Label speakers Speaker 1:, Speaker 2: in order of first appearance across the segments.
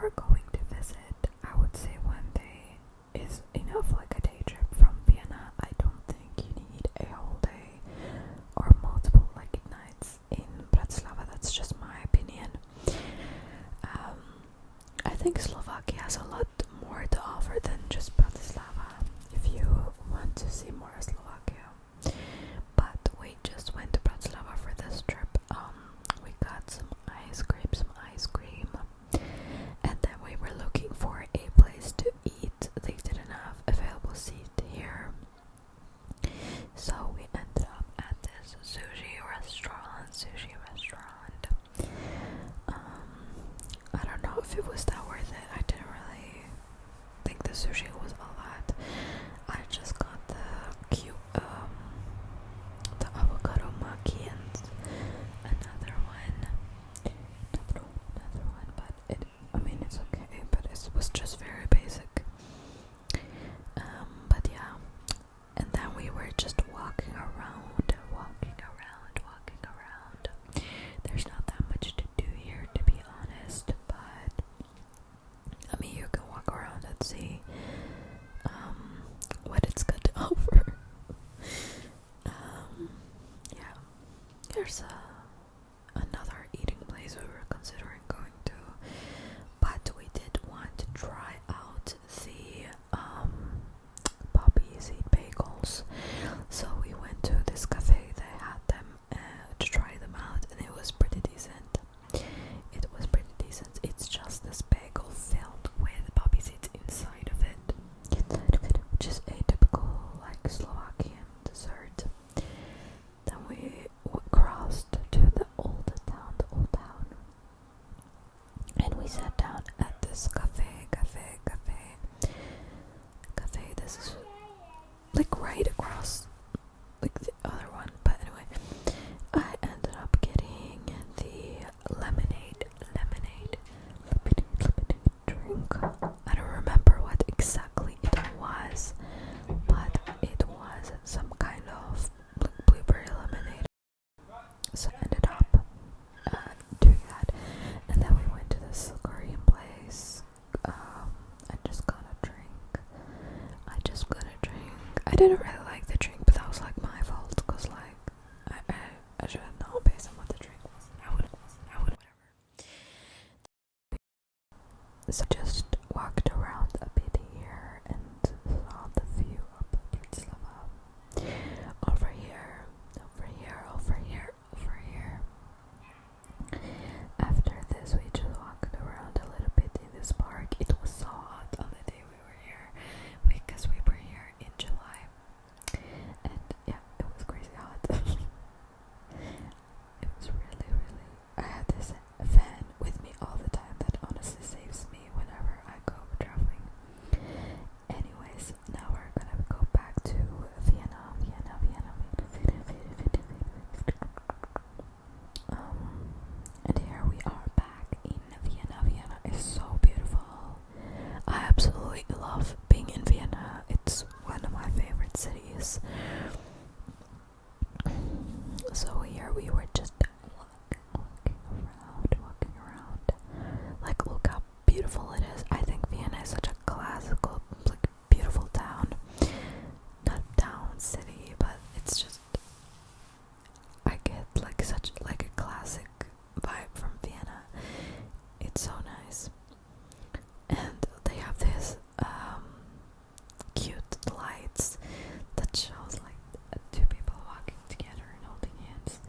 Speaker 1: you're going to visit, I would say 1 day is enough, like a day trip from Vienna. I don't think you need a whole day or multiple like nights in Bratislava. That's just my opinion. I think Slovakia has a lot more to offer than just Bratislava if you want to see more of Slovakia. But we just went to Bratislava for this trip. We got some ice cream, and then we were looking for a place to eat. They didn't have available seat here, so we ended up at this sushi restaurant. I don't know if it was that worth it. I didn't really think the sushi was all that. I just got the cute, the avocado maki and another one, but I mean, it's okay, but it was just very basic. But yeah, and then we were just walking around. There's not that much to do here, to be honest, but I mean, you can walk around and see what it's got to offer. Yeah, there's another eating place we were considering going to, but we did want to try out the poppy seed bagels. So we went to this cafe. They had them to try them out, and it was pretty decent. It's just this bagel filled with poppy seeds inside of it, which is a typical like Slovakian dessert. Then we crossed to the old town, and we sat down at this cafe. This is like right across like the other one, but anyway, I ended up getting the lemonade drink. I don't remember what exactly it was, but it was some kind of blueberry lemonade. So I ended up doing that, and then we went to this Korean place. I just got a drink. I didn't really like the drink, but that was like my fault, because like I should have known based on what the drink was. I would whatever. So just walked around a bit here and saw the view of Bratislava. Over here. After this, we just walked around a little bit in this park. It was so hot on the day we were here, because we were here in July, and yeah, it was crazy hot. It was really, I had this fan with me all the time that honestly saves me whenever I go traveling. Anyways, now we're gonna go back to Vienna. And here we are back in Vienna. Vienna is so beautiful. I absolutely love being in Vienna. It's one of my favorite cities. So here we were just walking around. Like, look how beautiful it is. I think Vienna is such a classical, like, beautiful town. Not town, city, but it's just, I get like such like a classic vibe from Vienna. It's so nice. And they have this cute lights that shows like two people walking together and holding hands,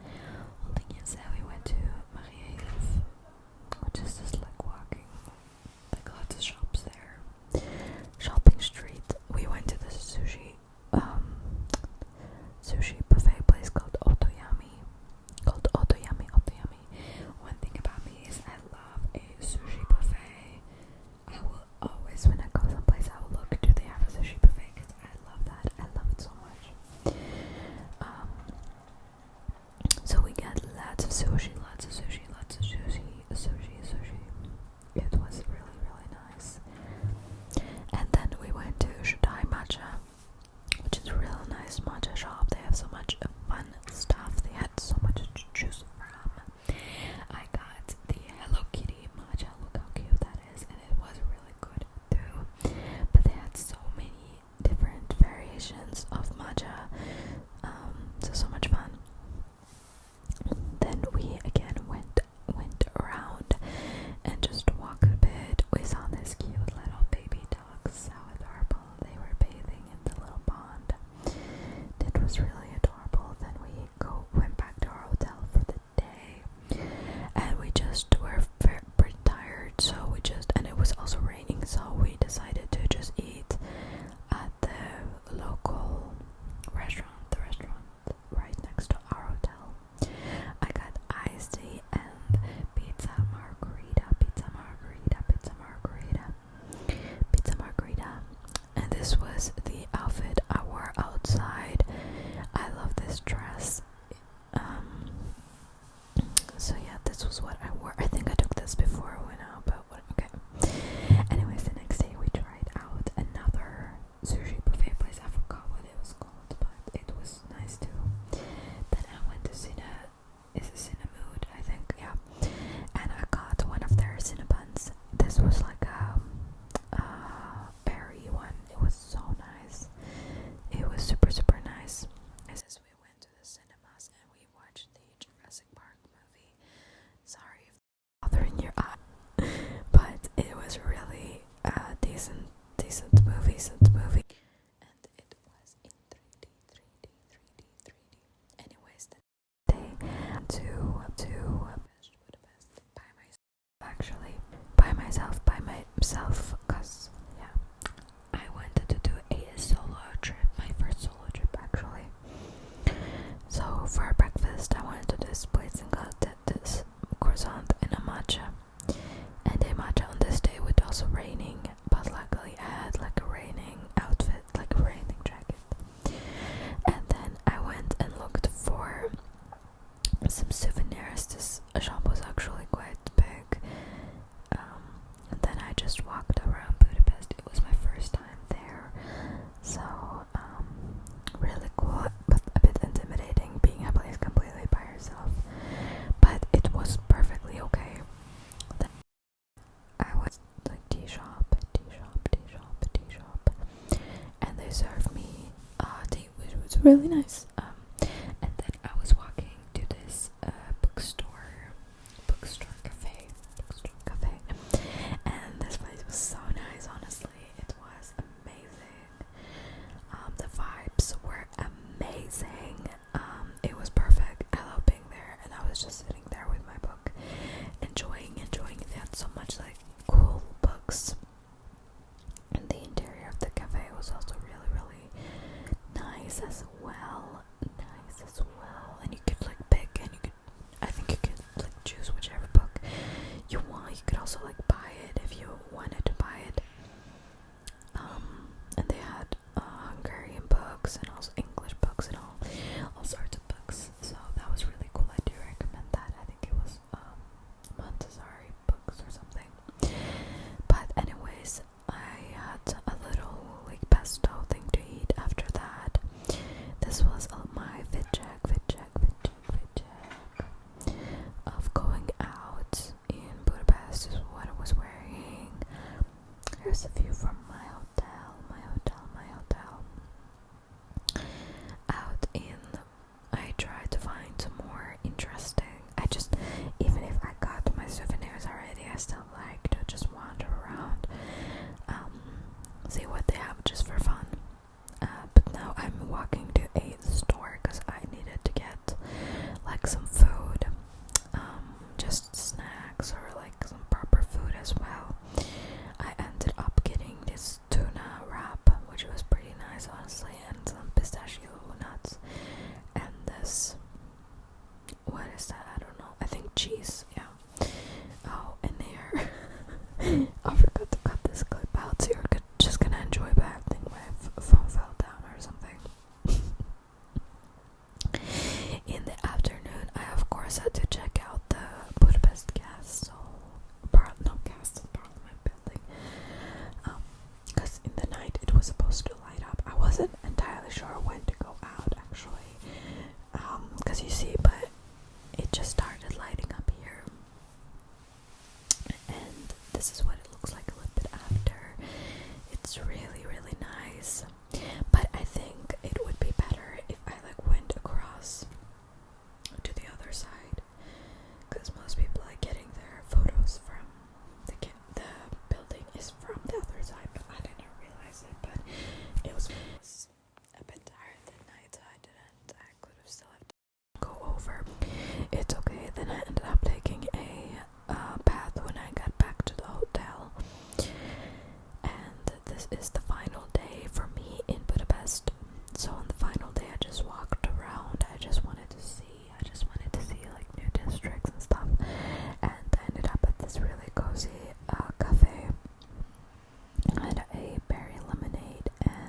Speaker 1: this was the outfit I wore outside. I love this dress. So yeah, this was what I wore. I think I took this before I went out, but okay. Anyways, the next day we tried out another sushi buffet place. I forgot what it was called, but it was nice too. Then I went to Cinemood, I think, yeah. And I got one of their Cinnabons. This was like a berry one. It was so nice. It was super, super nice. As we went to the cinemas and we watched the Jurassic Park movie. Sorry if I'm bothering your eye, but it was really a decent movie. And it was in 3D. Anyways, the day to Budapest by myself, cause yeah, I wanted to do a solo trip, my first solo trip actually. So for breakfast, I went to this place and got this croissant and a matcha. And a matcha on this day was also raining, but luckily I had like a raining outfit, like a raining jacket. And then I went and looked for some souvenirs. This shop was actually quite big. And then I just walked around Budapest. It was my first time there, so really cool, but a bit intimidating being a place completely by yourself. But it was perfectly okay. Then I went to like tea shop, and they served me tea, which was really nice. And then I was walking to this bookstore cafe, and this place was so nice. Honestly, it was amazing. The vibes were amazing. It was perfect. I love being there, and I was just sitting there with my book, enjoying it. They had so much like cool books, and the interior of the cafe was also really nice as well. And you could like pick, and I think you could like choose whichever book you want. You could also like buy it if you wanted to buy it. And they had Hungarian books and also English books and all sorts of books. So that was really cool. I do recommend that. I think it was Montessori books or something. But anyways, I had a little like pesto thing to eat after that. This was my fit check of going out in Budapest. Is what I was wearing. Here's a view from my hotel. Out in, I tried to find some more interesting. Even if I got my souvenirs already, I still like to just wander around, see what they have just for fun. But now I'm walking to a store because I needed to get like some food, just snacks or like some proper food as well. I ended up getting this tuna wrap, which was pretty nice honestly, and some pistachio nuts, and this, what is that? I don't know. I think cheese, yeah. Oh, and here, I forgot to cut this clip out, so you're just gonna enjoy by acting my phone fell down or something. In the afternoon, I of course had to check out the Budapest Parliament building, because in the night it was supposed to light up. I wasn't entirely sure when to go out actually, because you see, but it just started lighting up here, and this is what it looks like a little bit after. It's really nice, but I think it would be better if I like went across to the other side, because most people are getting their photos from the building is from the other side, but I didn't realize it. But it was a bit tired that night, so I could have still have to go over. It's okay. Then I ended up taking a bath when I got back to the hotel, and this is the final day for me in Budapest. So on the final day, I just walked around. I just wanted to see like new districts and stuff, and I ended up at this really cozy cafe. I had a berry lemonade and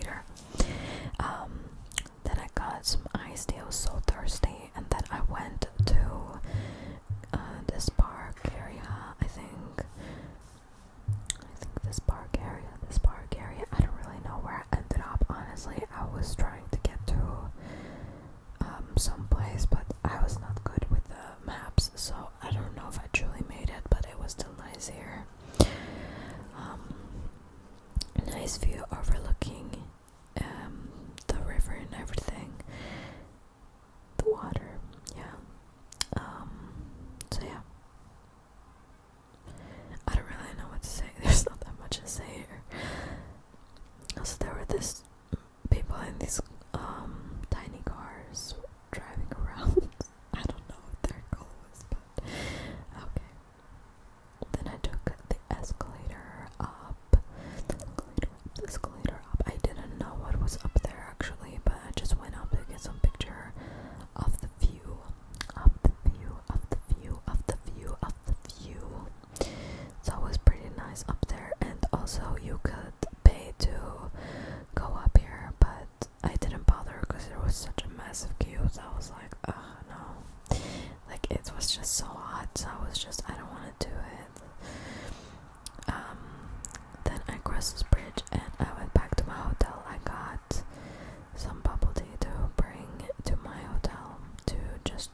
Speaker 1: later. Then I got some iced tea. I was so thirsty, and then I went to this park area. I think this park area. I don't really know where I ended up. Honestly, I was trying to get to some place, but I was not good with the maps, so I don't know if I truly made it. But it was still nice here. Nice view overlooking the river and everything, the water, yeah. So yeah, I don't really know what to say. There's not that much to say here. Also, there were these people in these tiny cars driving around. I don't know what their goal was, but okay. Then I took the escalator up. I didn't know what was up there actually, but I just went up to get some picture of the view. So it was pretty nice up there, and also you could pay to go up here, but I didn't bother because there was such a massive queue, so I was like, no. Like, it was just so hot, so I don't want to do it. Then I crossed this bridge and I went back to my hotel. I got some bubble tea to bring to my hotel to just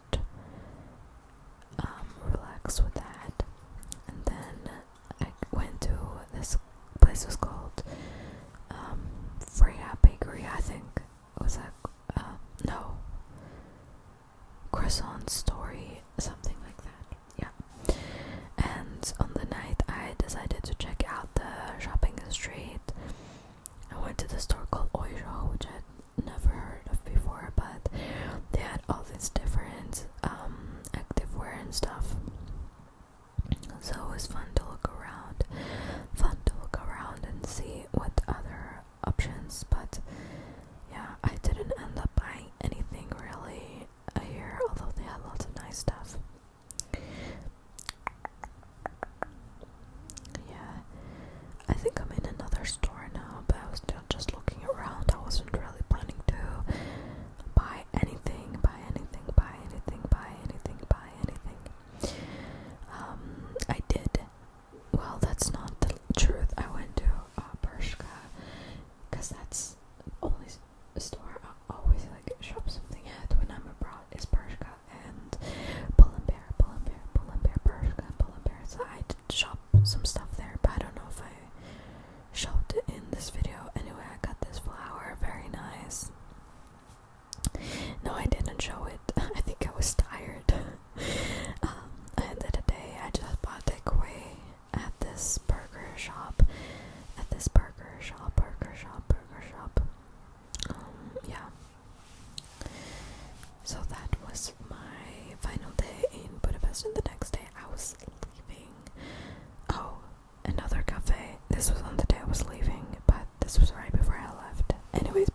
Speaker 1: relax with that. And then I went to this place. Was called Freya Bakery, I think. It was like no, Croissant Story, something like that. Yeah. And on the night I decided to check out the shopping street. I went to the store called Ojo, which I'd never heard of before, but they had all these different activewear and stuff. So it was fun to look around and see what other options, but yeah, I didn't end up buying anything really here, although they had lots of nice stuff. Yeah, I think I'm in another store now, but I was still just looking around. I wasn't really planning to buy anything. I did. Well, that's not the truth. I went to Bershka, because that's the only store I always like shop something at when I'm abroad, is Bershka and Pull and Bear, Bershka, Pull and Bear. So I did shop some stuff there, but I don't know if I showed it in this video. Anyway, I got this flower, very nice. No, I didn't show it. I think I was tired. End of the day, I just bought takeaway at this burger shop. Yeah. So that was my final day in Budapest, and the next day I was leaving. Oh, another cafe. This was on the day I was leaving, but this was right before I left. Anyways,